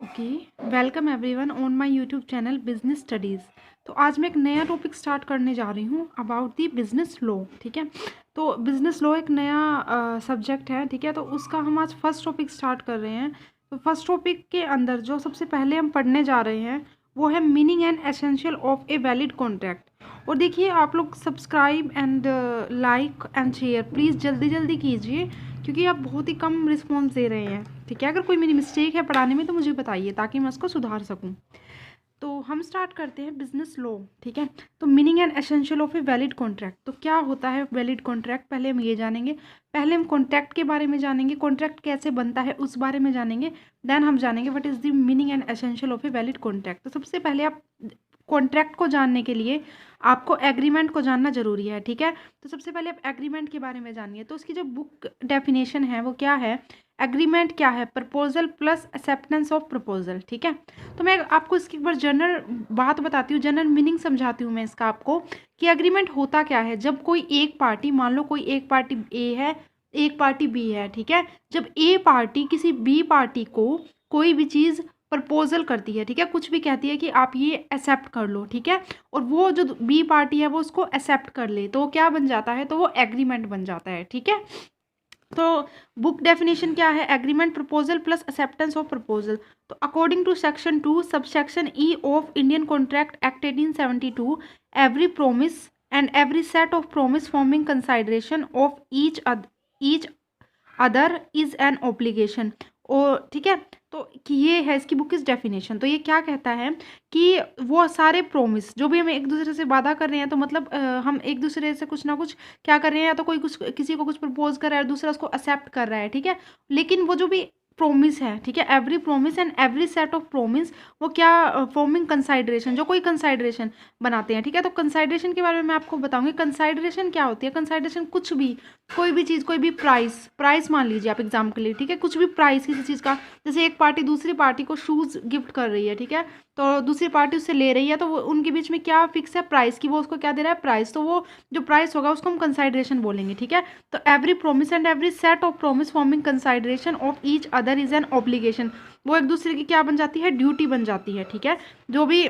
Okay, welcome everyone on my YouTube channel business studies. तो आज मैं एक नया टॉपिक स्टार्ट करने जा रही हूँ अबाउट दी बिजनेस लॉ। ठीक है, तो बिजनेस लॉ एक नया सब्जेक्ट है। ठीक है, तो उसका हम आज फर्स्ट टॉपिक स्टार्ट कर रहे हैं। तो फर्स्ट टॉपिक के अंदर जो सबसे पहले हम पढ़ने जा रहे हैं वो है meaning and essential of a valid contract. और देखिए, आप लोग subscribe and like and share please जल्दी जल्दी कीजिए, क्योंकि आप बहुत ही कम रिस्पॉन्स दे रहे हैं। ठीक है, अगर कोई मेरी मिस्टेक है पढ़ाने में तो मुझे बताइए ताकि मैं उसको सुधार सकूं। तो हम स्टार्ट करते हैं बिजनेस लॉ। ठीक है, तो meaning and essential of a valid contract. तो क्या होता है वैलिड कॉन्ट्रैक्ट, पहले हम ये जानेंगे। पहले हम कॉन्ट्रैक्ट के बारे में जानेंगे, कॉन्ट्रैक्ट कैसे बनता है उस बारे में जानेंगे। देन हम जानेंगे what is the meaning and essential of a valid contract. तो सबसे पहले आप कॉन्ट्रैक्ट को जानने के लिए आपको एग्रीमेंट को जानना जरूरी है। ठीक है, तो सबसे पहले आप एग्रीमेंट के बारे में जानिए। तो उसकी जो बुक डेफिनेशन है वो क्या है? एग्रीमेंट क्या है? Proposal plus acceptance of proposal. ठीक है, तो मैं आपको इसकी एक बार जनरल बात बताती हूँ, जनरल मीनिंग समझाती हूँ मैं इसका आपको कि एग्रीमेंट होता क्या है। जब कोई एक पार्टी, मान लो कोई एक पार्टी ए है, एक पार्टी बी है। ठीक है, जब ए पार्टी किसी बी पार्टी को कोई भी चीज़ प्रपोजल करती है, ठीक है, कुछ भी कहती है कि आप ये एक्सेप्ट कर लो। ठीक है, और वो जो बी पार्टी है वो उसको एक्सेप्ट कर ले, तो वो क्या बन जाता है? तो वो एग्रीमेंट बन जाता है। ठीक है, तो बुक डेफिनेशन क्या है? Agreement proposal plus acceptance of proposal. तो according to section 2 subsection E of Indian Contract Act 1872, every promise and every set of promise forming consideration of each other is an obligation. और ठीक है, तो कि ये है इसकी बुक की डेफिनेशन। तो ये क्या कहता है कि वो सारे प्रोमिस जो भी हम एक दूसरे से वादा कर रहे हैं, तो मतलब हम एक दूसरे से कुछ ना कुछ क्या कर रहे हैं, या तो कोई कुछ किसी को कुछ प्रपोज कर रहा है और दूसरा उसको एक्सेप्ट कर रहा है। ठीक है, लेकिन वो जो भी प्रोमिस है, ठीक है, every promise and every set of promise, वो क्या फॉर्मिंग कंसाइडरेशन, जो कोई कंसाइडरेशन बनाते हैं। ठीक है, तो कंसाइडरेशन के बारे में मैं आपको बताऊंगी। कंसाइडरेशन क्या होती है? कंसाइडरेशन कुछ भी, कोई भी चीज़, कोई भी प्राइस मान लीजिए आप एग्जाम के लिए। ठीक है, कुछ भी प्राइस किसी चीज़ का, जैसे एक पार्टी दूसरी पार्टी को शूज़ गिफ्ट कर रही है। ठीक है, तो दूसरी पार्टी उससे ले रही है, तो वो उनके बीच में क्या फिक्स है? प्राइस की, वो उसको क्या दे रहा है? प्राइस। तो वो जो प्राइस होगा उसको हम कंसाइडरेशन बोलेंगे। ठीक है, तो every promise and every set of promise forming consideration of each other is an obligation. वो एक दूसरे की क्या बन जाती है? ड्यूटी बन जाती है। ठीक है, जो भी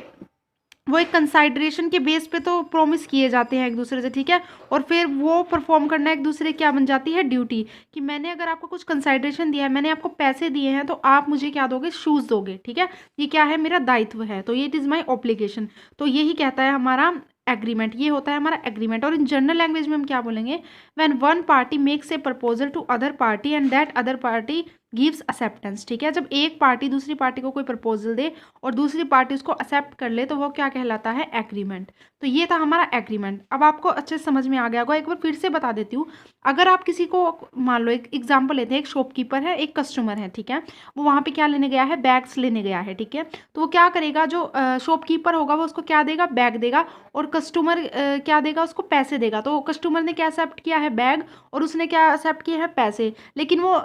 वो एक कंसाइडरेशन के बेस पे तो प्रॉमिस किए जाते हैं एक दूसरे से। ठीक है, और फिर वो परफॉर्म करना एक दूसरे क्या बन जाती है? ड्यूटी। कि मैंने अगर आपको कुछ कंसाइडरेशन दिया है, मैंने आपको पैसे दिए हैं, तो आप मुझे क्या दोगे? शूज़ दोगे। ठीक है, ये क्या है? मेरा दायित्व है, तो ये इट इज़ माई ऑब्लिगेशन। तो यही कहता है हमारा एग्रीमेंट, ये होता है हमारा एग्रीमेंट। और इन जनरल लैंग्वेज में हम क्या बोलेंगे? When one party makes a proposal to other party and that other party gives acceptance. ठीक है, जब एक पार्टी दूसरी पार्टी को कोई प्रपोजल दे और दूसरी पार्टी उसको एक्सेप्ट कर ले, तो वो क्या कहलाता है? एग्रीमेंट। तो ये था हमारा एग्रीमेंट। अब आपको अच्छे से समझ में आ गया होगा, एक बार फिर से बता देती हूँ। अगर आप किसी को, मान लो एक एग्जांपल लेते हैं, एक शॉपकीपर है, एक कस्टमर है। ठीक है, वो वहाँ पे क्या लेने गया है? बैग्स लेने गया है। ठीक है, तो वो क्या करेगा? जो शॉपकीपर होगा वो उसको क्या देगा? बैग देगा, और कस्टमर क्या देगा? उसको पैसे देगा। तो कस्टमर ने क्या एक्सेप्ट किया है? बैग, और उसने क्या एक्सेप्ट किया है? पैसे। लेकिन वो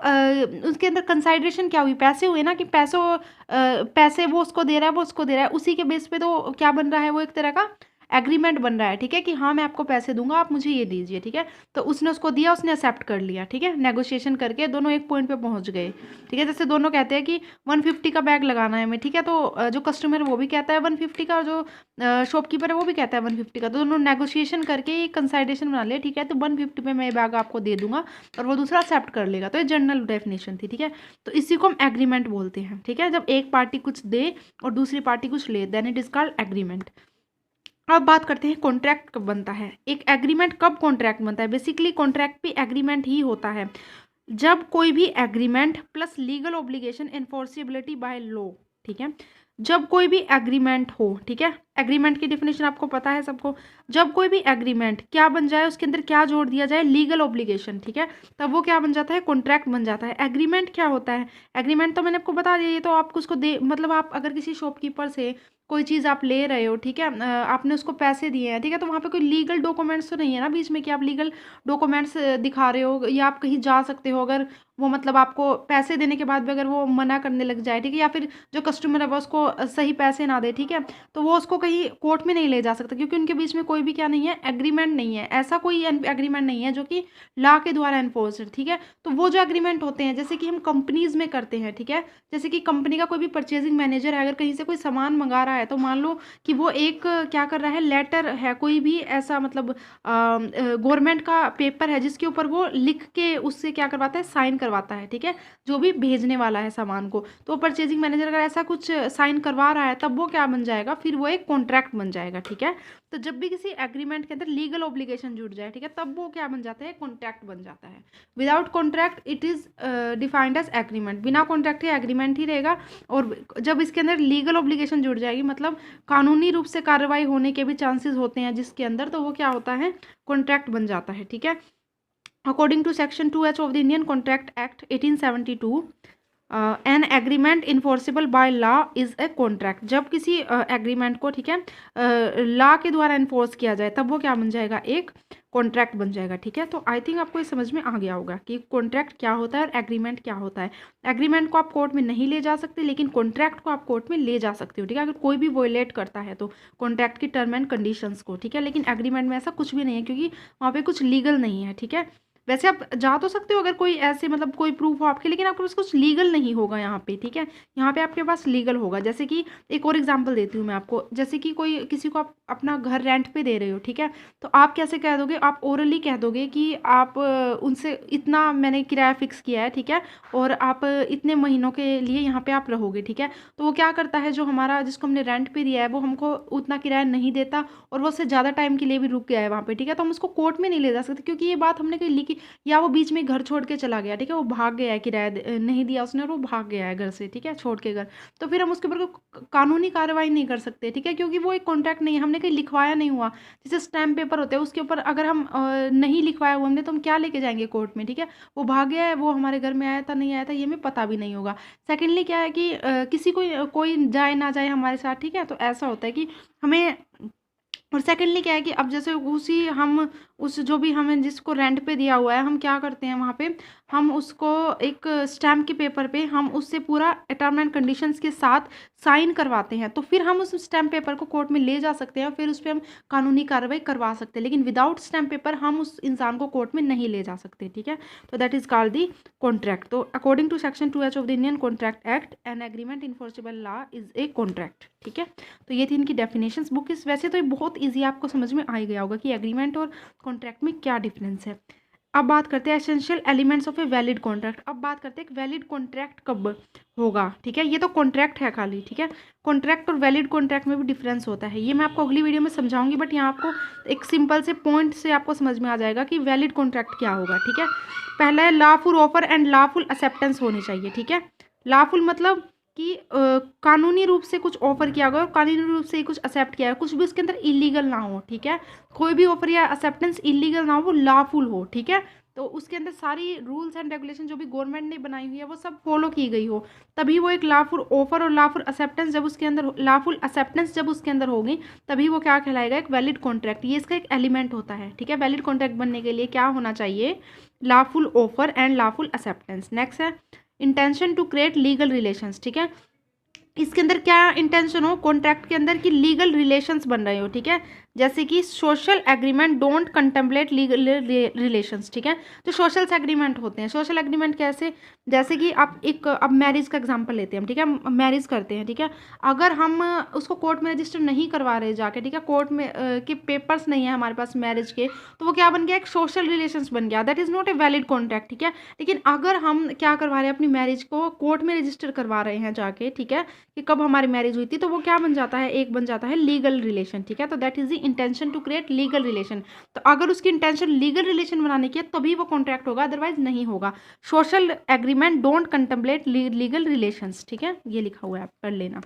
उसके अंदर कंसाइडरेशन क्या हुई? पैसे हुए ना, कि पैसे वो उसको दे रहा है, वो उसको दे रहा है, उसी के बेस पे तो क्या बन रहा है? वो एक तरह का एग्रीमेंट बन रहा है। ठीक है, कि हाँ मैं आपको पैसे दूंगा, आप मुझे ये दीजिए। ठीक है, तो उसने उसको दिया, उसने एक्सेप्ट कर लिया। ठीक है, नेगोशिएशन करके दोनों एक पॉइंट पे पहुंच गए। ठीक है, जैसे दोनों कहते हैं कि 150 का बैग लगाना है हमें। ठीक है, तो जो कस्टमर है वो भी कहता है 150 का, और जो शॉपकीपर है वो भी कहता है 150 का। तो दोनों नेगोशिएशन करके कंसाइडेशन बना लिया। ठीक है, तो 150 पे मैं बैग आपको दे दूंगा और वो दूसरा एक्सेप्ट कर लेगा। तो ये जनरल डेफिनेशन थी। ठीक है, तो इसी को हम एग्रीमेंट बोलते हैं। ठीक है, जब एक पार्टी कुछ दे और दूसरी पार्टी कुछ ले, then it is called agreement. अब बात करते हैं कॉन्ट्रैक्ट कब बनता है। एक एग्रीमेंट कब कॉन्ट्रैक्ट बनता है? बेसिकली कॉन्ट्रैक्ट भी एग्रीमेंट ही होता है जब कोई भी agreement plus legal obligation enforceability by law. ठीक है, जब कोई भी एग्रीमेंट हो। ठीक है, एग्रीमेंट की डेफिनेशन आपको पता है सबको। जब कोई भी एग्रीमेंट क्या बन जाए, उसके अंदर क्या जोड़ दिया जाए? Legal obligation. ठीक है, तब वो क्या बन जाता है? कॉन्ट्रैक्ट बन जाता है। एग्रीमेंट क्या होता है? एग्रीमेंट तो मैंने आपको बता दिया, ये तो आपको उसको दे, मतलब आप अगर किसी शॉपकीपर से कोई चीज़ आप ले रहे हो, ठीक है, आपने उसको पैसे दिए हैं। ठीक है, तो वहाँ पे कोई लीगल डॉक्यूमेंट्स तो नहीं है ना बीच में कि आप लीगल डॉक्यूमेंट्स दिखा रहे हो, या आप कहीं जा सकते हो अगर वो, मतलब आपको पैसे देने के बाद भी अगर वो मना करने लग जाए। ठीक है, या फिर जो कस्टमर है वो उसको सही पैसे ना दे। ठीक है, तो वो उसको कहीं कोर्ट में नहीं ले जा सकता, क्योंकि उनके बीच में कोई भी क्या नहीं है, एग्रीमेंट नहीं है, ऐसा कोई एग्रीमेंट नहीं है जो कि लॉ के द्वारा एनफोर्स है, ठीक है। तो वो जो एग्रीमेंट होते हैं जैसे कि हम कंपनीज में करते हैं, ठीक है, जैसे कि कंपनी का कोई भी परचेजिंग मैनेजर है, अगर कहीं से कोई सामान मंगा रहा है तो मान लो कि वो एक क्या कर रहा है, लेटर है, कोई भी ऐसा मतलब गवर्नमेंट का पेपर है जिसके ऊपर वो लिख के उससे क्या करवाता है, साइन करवाता है, ठीक है, जो भी भेजने वाला है सामान को। तो परचेजिंग मैनेजर अगर ऐसा कुछ साइन करवा रहा है तब वो क्या बन जाएगा, फिर वो एक कॉन्ट्रैक्ट बन जाएगा, ठीक है। तो जब भी किसी एग्रीमेंट के अंदर लीगल ऑब्लिगेशन जुड़ जाए, ठीक है, तब वो क्या बन जाता है, कॉन्ट्रैक्ट बन जाता है। Without contract it is defined as agreement, बिना कॉन्ट्रैक्ट के एग्रीमेंट ही रहेगा। और जब इसके अंदर लीगल ऑब्लिगेशन जुड़ जाएगी, मतलब कानूनी रूप से कार्रवाई होने के भी चांसेस होते हैं जिसके अंदर, तो वो क्या होता है, कॉन्ट्रैक्ट बन जाता है, ठीक है। According to section 2H of the Indian Contract Act 1872, an agreement enforceable by law is a contract. जब किसी एग्रीमेंट को, ठीक है, लॉ के द्वारा इन्फोर्स किया जाए तब वो क्या बन जाएगा, एक कॉन्ट्रैक्ट बन जाएगा, ठीक है। तो आई थिंक आपको ये समझ में आ गया होगा कि कॉन्ट्रैक्ट क्या होता है और एग्रीमेंट क्या होता है। एग्रीमेंट को आप कोर्ट में नहीं ले जा सकते, लेकिन कॉन्ट्रैक्ट को आप कोर्ट में ले जा सकते हो, ठीक है, अगर कोई भी वोलेट करता है तो कॉन्ट्रैक्ट की टर्म एंड कंडीशंस को, ठीक है। लेकिन एग्रीमेंट में ऐसा कुछ भी नहीं है, क्योंकि वहाँ पे कुछ लीगल नहीं है, ठीक है। वैसे आप जा तो सकते हो अगर कोई ऐसे मतलब कोई प्रूफ हो आपके, लेकिन आपके पास कुछ लीगल नहीं होगा यहाँ पे, ठीक है। यहाँ पे आपके पास लीगल होगा। जैसे कि एक और एग्जांपल देती हूँ मैं आपको, जैसे कि कोई किसी को आप अपना घर रेंट पे दे रहे हो, ठीक है, तो आप कैसे कह दोगे, आप ओरली कह दोगे कि आप उनसे इतना मैंने किराया फिक्स किया है, ठीक है, और आप इतने महीनों के लिए यहाँ पे आप रहोगे, ठीक है। तो वो क्या करता है, जो हमारा जिसको हमने रेंट पे दिया है वो हमको उतना किराया नहीं देता और वो उससे ज़्यादा टाइम के लिए भी रुक गया है वहाँ पे, ठीक है, तो हम उसको कोर्ट में नहीं ले जा सकते, क्योंकि ये बात हमने कहीं लिखी, या वो बीच में घर छोड़ के चला गया, ठीक है, वो भाग गया है, किराया नहीं दिया उसने और वो भाग गया है घर से, ठीक है, छोड़ के घर, तो फिर हम उसके ऊपर कानूनी कार्रवाई नहीं कर सकते, ठीक है, क्योंकि वो एक कॉन्ट्रैक्ट नहीं है, हमने कहीं लिखवाया नहीं हुआ। जैसे स्टैम्प पेपर होते हैं उसके ऊपर अगर हम नहीं लिखवाया हुआ हमने, तो हम क्या लेके जाएंगे कोर्ट में, ठीक है। वो भाग गया है, वो हमारे घर में आया था नहीं आया था ये हमें पता भी नहीं होगा। सेकेंडली क्या है कि किसी को कोई जाए ना जाए हमारे साथ, ठीक है, तो ऐसा होता है कि हमें, और सेकेंडली क्या है कि अब जैसे उसी हम उस जो भी हमें जिसको रेंट पे दिया हुआ है, हम क्या करते हैं वहाँ पे, हम उसको एक स्टैम्प के पेपर पे हम उससे पूरा टर्म एंड कंडीशंस के साथ साइन करवाते हैं, तो फिर हम उस स्टैम्प पेपर को कोर्ट में ले जा सकते हैं, फिर उस पर हम कानूनी कार्रवाई करवा सकते हैं। लेकिन विदाउट स्टैम्प पेपर हम उस इंसान को कोर्ट में नहीं ले जा सकते, ठीक है। तो that is called the contract. तो according to section 2H of the Indian Contract Act, an agreement enforceable law is a contract, ठीक है। तो ये थी इनकी डेफिनेशंस। बुक इस वैसे तो ये बहुत ईजी आपको समझ में आ ही गया होगा कि एग्रीमेंट और कॉन्ट्रैक्ट में क्या डिफरेंस है। अब बात करते हैं essential elements of a valid contract. अब बात करते हैं वैलिड कॉन्ट्रैक्ट कब होगा, ठीक है। ये तो कॉन्ट्रैक्ट है खाली, ठीक है। कॉन्ट्रैक्ट और वैलिड कॉन्ट्रैक्ट में भी डिफरेंस होता है, ये मैं आपको अगली वीडियो में समझाऊंगी, बट यहाँ आपको एक सिंपल से पॉइंट से आपको समझ में आ जाएगा कि वैलिड कॉन्ट्रैक्ट क्या होगा, ठीक है। पहला है lawful offer and lawful acceptance होनी चाहिए, ठीक है। लॉफुल मतलब कि कानूनी रूप से कुछ ऑफर किया गया और कानूनी रूप से कुछ एक्सेप्ट किया है, कुछ भी उसके अंदर इलीगल ना हो, ठीक है। कोई भी ऑफर या एक्सेप्टेंस इलीगल ना हो, वो लॉफुल हो, ठीक है। तो उसके अंदर सारी रूल्स एंड रेगुलेशन जो भी गवर्नमेंट ने बनाई हुई है वो सब फॉलो की गई हो, तभी वो एक लॉफुल ऑफर और लॉफुल एक्सेप्टेंस जब उसके अंदर लॉफुल एक्सेप्टेंस जब उसके अंदर होगी तभी वो क्या कहलाएगा, एक वैलिड कॉन्ट्रैक्ट। ये इसका एक एलिमेंट होता है, ठीक है। वैलिड कॉन्ट्रैक्ट बनने के लिए क्या होना चाहिए, lawful offer and lawful acceptance. Next है intention to create legal relations, ठीक है। इसके अंदर क्या इंटेंशन हो कॉन्ट्रैक्ट के अंदर कि लीगल रिलेशंस बन रहे हो, ठीक है। जैसे कि social agreement don't contemplate legal relations, ठीक है। जो सोशल एग्रीमेंट होते हैं, सोशल एग्रीमेंट कैसे, जैसे कि आप एक अब मैरिज का एग्जांपल लेते हैं हम, ठीक है। मैरिज करते हैं, ठीक है। अगर हम उसको कोर्ट में रजिस्टर नहीं करवा रहे जाके, ठीक है, कोर्ट में के पेपर्स नहीं है हमारे पास मैरिज के, तो वो क्या बन गया, एक सोशल रिलेशंस बन गया, that is not a valid contract, ठीक है। लेकिन अगर हम क्या करवा रहे हैं, अपनी मैरिज को कोर्ट में रजिस्टर करवा रहे हैं जाके, ठीक है, कि कब हमारी मैरिज हुई थी, तो वो क्या बन जाता है, एक बन जाता है लीगल रिलेशन, ठीक है। तो that is the intention to create legal relation. तो अगर उसकी इंटेंशन लीगल रिलेशन बनाने की है तभी वो कॉन्ट्रैक्ट होगा, अदरवाइज नहीं होगा। Social agreement don't contemplate legal relations, ठीक है, ये लिखा हुआ है, आप पढ़ लेना।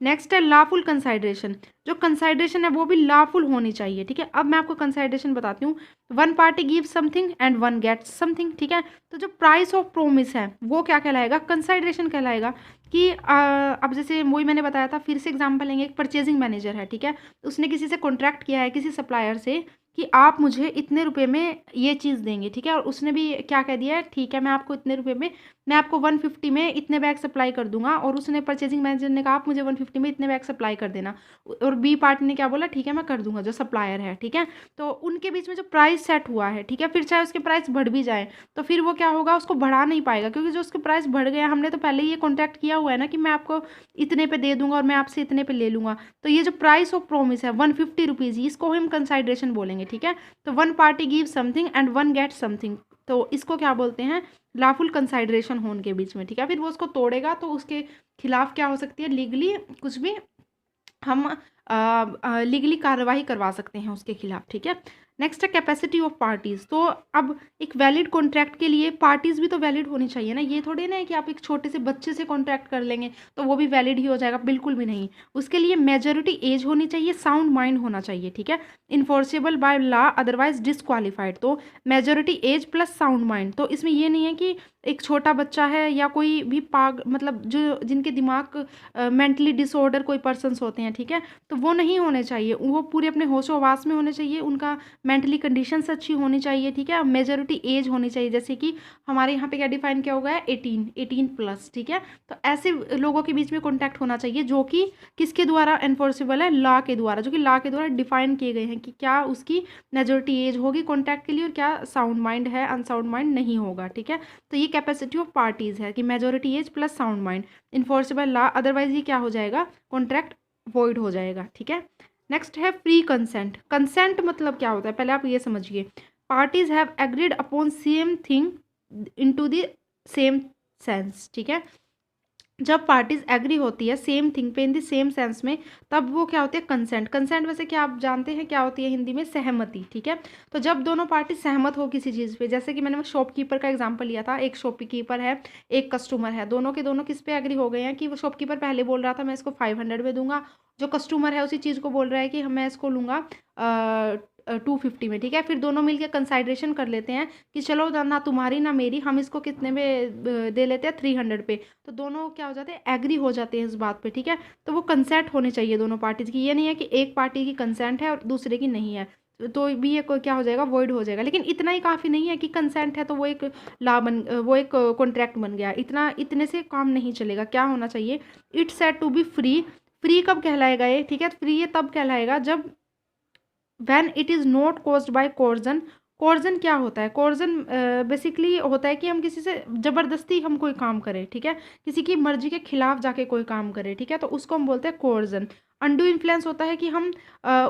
नेक्स्ट है लॉफुल कंसाइडरेशन। जो कंसाइडरेशन है वो भी लॉफुल होनी चाहिए, ठीक है। अब मैं आपको कंसाइडरेशन बताती हूँ। One party give something and one gets something, ठीक है। तो जो प्राइस ऑफ प्रोमिस है वो क्या कहलाएगा, कंसाइडरेशन कहलाएगा। कि अब जैसे वही मैंने बताया था, फिर से एग्जांपल लेंगे, एक परचेजिंग मैनेजर है, ठीक है, उसने किसी से कॉन्ट्रैक्ट किया है किसी सप्लायर से कि आप मुझे इतने रुपए में ये चीज़ देंगे, ठीक है। और उसने भी क्या कह दिया है, ठीक है मैं आपको इतने रुपए में, मैं आपको 150 में इतने बैग सप्लाई कर दूंगा। और उसने परचेजिंग मैनेजर ने कहा आप मुझे 150 में इतने बैग सप्लाई कर देना। और बी पार्टी ने क्या बोला, ठीक है मैं कर दूंगा, जो सप्लायर है, ठीक है। तो उनके बीच में जो प्राइस सेट हुआ है, ठीक है, फिर चाहे उसके प्राइस बढ़ भी जाए तो फिर वो क्या होगा, उसको बढ़ा नहीं पाएगा, क्योंकि जो उसके प्राइस बढ़ गया, हमने तो पहले ही ये कॉन्ट्रैक्ट किया हुआ है ना कि मैं आपको इतने पे दे दूंगा और मैं आपसे इतने पे ले लूंगा। तो ये जो प्राइस ऑफ प्रॉमिस है 150 रुपीज़, इसको हम कंसाइडरेशन बोलेंगे, ठीक है। तो one party give something and one get something, तो इसको क्या बोलते हैं, लॉफुल कंसाइडरेशन हो उनके बीच में, ठीक है। फिर वो उसको तोड़ेगा तो उसके खिलाफ क्या हो सकती है, लीगली कुछ भी हम लीगली कार्रवाई करवा सकते हैं उसके खिलाफ, ठीक है। नेक्स्ट है कैपेसिटी ऑफ पार्टीज़। तो अब एक वैलिड कॉन्ट्रैक्ट के लिए पार्टीज़ भी तो वैलिड होनी चाहिए ना। ये थोड़ी ना है कि आप एक छोटे से बच्चे से कॉन्ट्रैक्ट कर लेंगे तो वो भी वैलिड ही हो जाएगा, बिल्कुल भी नहीं। उसके लिए मेजॉरिटी एज होनी चाहिए, साउंड माइंड होना चाहिए, ठीक है। Enforceable by law otherwise disqualified, तो majority age plus sound mind. तो इसमें ये नहीं है कि एक छोटा बच्चा है या कोई भी मतलब जो जिनके दिमाग मेंटली डिसऑर्डर कोई पर्सन्स होते हैं, ठीक है, तो वो नहीं होने चाहिए। वो पूरे अपने होशो हवास में होने चाहिए, उनका मेंटली कंडीशंस अच्छी होनी चाहिए, ठीक है। मेजॉरिटी एज होनी चाहिए, जैसे कि हमारे यहाँ पे क्या डिफाइन किया हुआ है, 18 प्लस, ठीक है। तो ऐसे लोगों के बीच में कॉन्टैक्ट होना चाहिए जो कि किसके द्वारा एनफोर्सेबल है, लॉ के द्वारा, जो कि लॉ के द्वारा डिफाइन किए गए हैं कि क्या उसकी मेजॉरिटी एज होगी कॉन्टैक्ट के लिए और क्या साउंड माइंड है, अनसाउंड माइंड नहीं होगा, ठीक है। तो ये कैपेसिटी ऑफ पार्टीज है कि majority age plus sound mind, enforceable law, otherwise ये क्या हो जाएगा, कॉन्ट्रैक्ट वॉइड हो जाएगा, ठीक है। नेक्स्ट है फ्री कंसेंट। कंसेंट मतलब क्या होता है, पहले आप ये समझिए। Parties have agreed upon same thing into the same sense, ठीक है। जब पार्टीज एग्री होती है सेम थिंग पे इन द सेम सेंस में, तब वो क्या होती है, कंसेंट। कंसेंट वैसे क्या आप जानते हैं क्या होती है हिंदी में, सहमति, ठीक है। तो जब दोनों पार्टी सहमत हो किसी चीज़ पे, जैसे कि मैंने शॉपकीपर का एग्जांपल लिया था, एक शॉपकीपर है एक कस्टमर है, दोनों के दोनों किस पे एग्री हो गए हैं कि वो शॉपकीपर पहले बोल रहा था मैं इसको 500 में दूंगा, जो कस्टमर है उसी चीज़ को बोल रहा है कि मैं इसको लूँगा 250 में, ठीक है। फिर दोनों मिलकर कंसाइडरेशन कर लेते हैं कि चलो ना तुम्हारी ना मेरी, हम इसको कितने में दे लेते हैं, 300 पे। तो दोनों क्या हो जाते हैं, एग्री हो जाते हैं इस बात पे, ठीक है। तो वो कंसेंट होनी चाहिए दोनों पार्टीज की, ये नहीं है कि एक पार्टी की कंसेंट है और दूसरे की नहीं है, तो भी ये क्या हो जाएगा, वॉइड हो जाएगा। लेकिन इतना ही काफ़ी नहीं है कि कंसेंट है तो वो एक वो एक कॉन्ट्रैक्ट बन गया, इतने से काम नहीं चलेगा। क्या होना चाहिए, it's said to be free. Free कब कहलाएगा ये, ठीक है। फ्री ये तब कहलाएगा जब when it is not caused by coercion. Coercion क्या होता है, कोर्जन बेसिकली होता है कि हम किसी से ज़बरदस्ती हम कोई काम करें, ठीक है, किसी की मर्जी के खिलाफ जाके कोई काम करें, ठीक है, तो उसको हम बोलते हैं कोर्जन। अनडू इन्फ्लुएंस होता है कि हम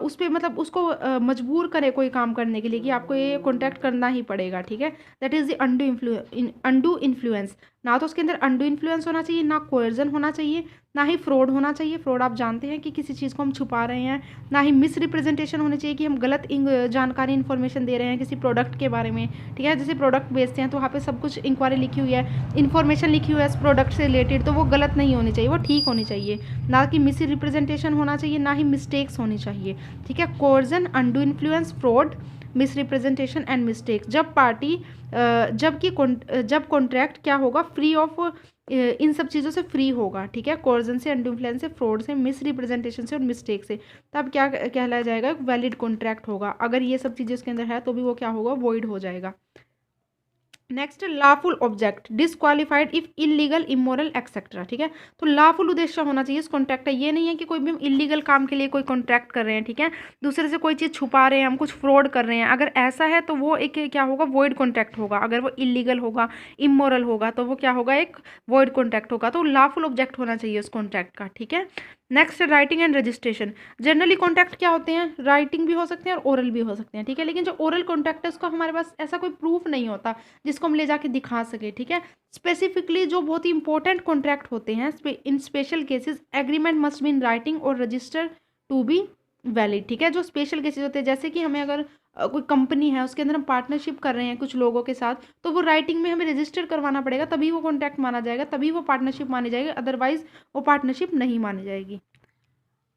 उस पर मतलब उसको मजबूर करें कोई काम करने के लिए कि आपको ये कॉन्टैक्ट करना ही पड़ेगा, ठीक है। That is the undo influence. ना तो उसके अंदर अनडू इन्फ्लुएंस होना चाहिए, ना कोर्जन होना चाहिए, ना ही फ्रॉड होना चाहिए। फ्रॉड आप जानते हैं कि किसी चीज़ को हम छुपा रहे हैं। ना ही मिस रिप्रेजेंटेशन होनी चाहिए कि हम गलत जानकारी इन्फॉर्मेशन दे रहे हैं किसी प्रोडक्ट के बारे में, ठीक है। जैसे प्रोडक्ट बेचते हैं तो वहाँ पे सब कुछ इंक्वायरी लिखी हुई है, इन्फॉर्मेशन लिखी हुई है इस प्रोडक्ट से रिलेटेड, तो वो गलत नहीं होनी चाहिए, वो ठीक होनी चाहिए। ना कि मिस रिप्रेजेंटेशन होना चाहिए, ना ही मिस्टेक्स होनी चाहिए, ठीक है। Coercion, undo influence, fraud, miss representation and mistakes. जब पार्टी जब कॉन्ट्रैक्ट क्या होगा, फ्री ऑफ इन सब चीज़ों से फ्री होगा, ठीक है। कोर्जन से, अनडू इन्फ्लुएंस से, फ्रॉड से, मिस रिप्रेजेंटेशन से और मिस्टेक से, तब क्या कहलाया जाएगा, वैलिड कॉन्ट्रैक्ट होगा। अगर ये सब चीज़ें इसके अंदर है तो भी वो क्या होगा, वॉइड हो जाएगा। Next lawful object, disqualified if illegal, immoral etcetera, ठीक है। तो लॉफुल उद्देश्य होना चाहिए इस कॉन्ट्रैक्ट का। ये नहीं है कि कोई भी हम इलीगल काम के लिए कोई कॉन्ट्रैक्ट कर रहे हैं, ठीक है, दूसरे से कोई चीज़ छुपा रहे हैं, हम कुछ फ्रॉड कर रहे हैं। अगर ऐसा है तो वो एक क्या होगा, वॉइड कॉन्ट्रैक्ट होगा। अगर वो इलीगल होगा, इमोरल होगा, तो वो क्या होगा, एक वॉइड कॉन्ट्रैक्ट होगा। तो लॉफुल ऑब्जेक्ट होना चाहिए उस कॉन्ट्रैक्ट का, ठीक है। Next writing and registration. Generally contract क्या होते हैं, राइटिंग भी हो सकते हैं और ओरल भी हो सकते हैं, ठीक है। लेकिन जो ओरल कॉन्ट्रैक्ट है उसका हमारे पास ऐसा कोई प्रूफ नहीं होता जिसको हम ले जाके दिखा सके, ठीक है। स्पेसिफिकली जो बहुत ही इंपॉर्टेंट कॉन्ट्रैक्ट होते हैं, in special cases agreement must be in writing और रजिस्टर टू बी वैलिड, ठीक है। जो स्पेशल केसेस होते हैं, जैसे कि हमें अगर कोई कंपनी है उसके अंदर हम पार्टनरशिप कर रहे हैं कुछ लोगों के साथ, तो वो राइटिंग में हमें रजिस्टर करवाना पड़ेगा, तभी वो कॉन्ट्रैक्ट माना जाएगा, तभी वो पार्टनरशिप मानी जाएगी, अदरवाइज वो पार्टनरशिप नहीं मानी जाएगी।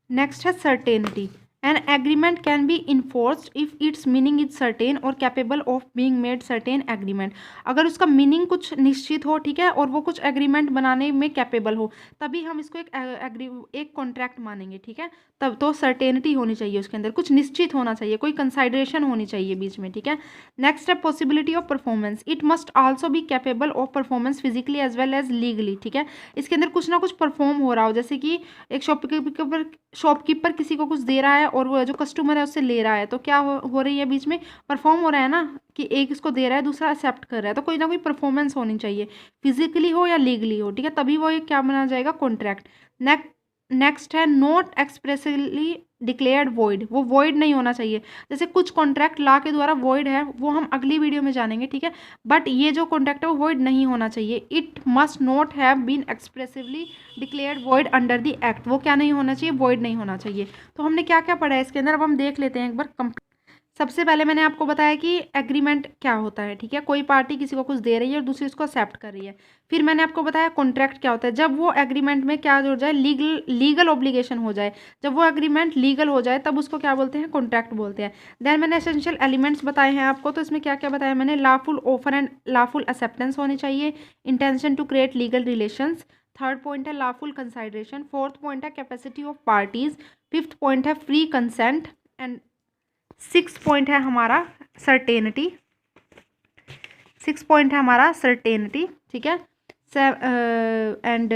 नेक्स्ट है certainty. An agreement can be enforced if its meaning is certain और capable of being made certain agreement. अगर उसका मीनिंग कुछ निश्चित हो, ठीक है, और वो कुछ एग्रीमेंट बनाने में कैपेबल हो, तभी हम इसको एक कॉन्ट्रैक्ट मानेंगे, ठीक है। तब तो सर्टेनिटी होनी चाहिए, उसके अंदर कुछ निश्चित होना चाहिए, कोई कंसाइडरेशन होनी चाहिए बीच में, ठीक है। नेक्स्ट है possibility of performance. It must also be capable of performance physically as well as legally, ठीक है। इसके अंदर कुछ ना कुछ परफॉर्म हो रहा हो, जैसे कि एक शॉपकीपर किसी को कुछ दे रहा है और वो जो कस्टमर है उससे ले रहा है, तो क्या हो रही है बीच में, परफॉर्म हो रहा है ना, कि एक इसको दे रहा है दूसरा एक्सेप्ट कर रहा है, तो कोई ना कोई परफॉर्मेंस होनी चाहिए, फिजिकली हो या लीगली हो, ठीक है, तभी वो एक क्या बना जाएगा, कॉन्ट्रैक्ट। नेक्स्ट है नॉट एक्सप्रेसली डिक्लेयर्ड वॉइड। वो वॉइड नहीं होना चाहिए, जैसे कुछ कॉन्ट्रैक्ट लॉ के द्वारा वॉइड है, वो हम अगली वीडियो में जानेंगे, ठीक है। बट ये जो कॉन्ट्रैक्ट है वो वॉइड नहीं होना चाहिए। It must not have been expressively declared void under the act. वो क्या नहीं होना चाहिए, वॉइड नहीं होना चाहिए। तो हमने क्या क्या पढ़ा है इसके अंदर, अब हम देख लेते हैं एक बार। सबसे पहले मैंने आपको बताया कि एग्रीमेंट क्या होता है, ठीक है, कोई पार्टी किसी को कुछ दे रही है और दूसरी उसको एक्सेप्ट कर रही है। फिर मैंने आपको बताया कॉन्ट्रैक्ट क्या होता है, जब वो एग्रीमेंट में क्या जुड़ जाए, लीगल ऑब्लिगेशन हो जाए, जब वो एग्रीमेंट लीगल हो जाए तब उसको क्या बोलते हैं, कॉन्ट्रैक्ट बोलते हैं। देन मैंने एसेंशियल एलिमेंट्स बताए हैं आपको, तो इसमें क्या क्या बताया मैंने, lawful offer and lawful acceptance होनी चाहिए, intention to create legal relations, third point है लॉफुल कंसाइडरेशन, फोर्थ पॉइंट है capacity of parties, fifth point है free consent, and six point है हमारा सर्टेनिटी। ठीक है। एंड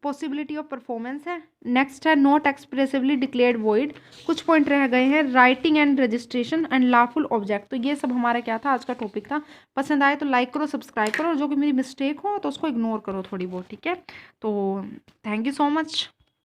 पॉसिबिलिटी ऑफ परफॉर्मेंस है। नेक्स्ट है नॉट एक्सप्रेसिवली डिक्लेयर्ड वॉइड। कुछ पॉइंट रह गए हैं, writing and registration and lawful object. तो ये सब हमारा क्या था, आज का टॉपिक था। पसंद आए तो लाइक करो, सब्सक्राइब करो, और जो कि मेरी मिस्टेक हो तो उसको इग्नोर करो थोड़ी बहुत, ठीक है। तो थैंक यू सो मच।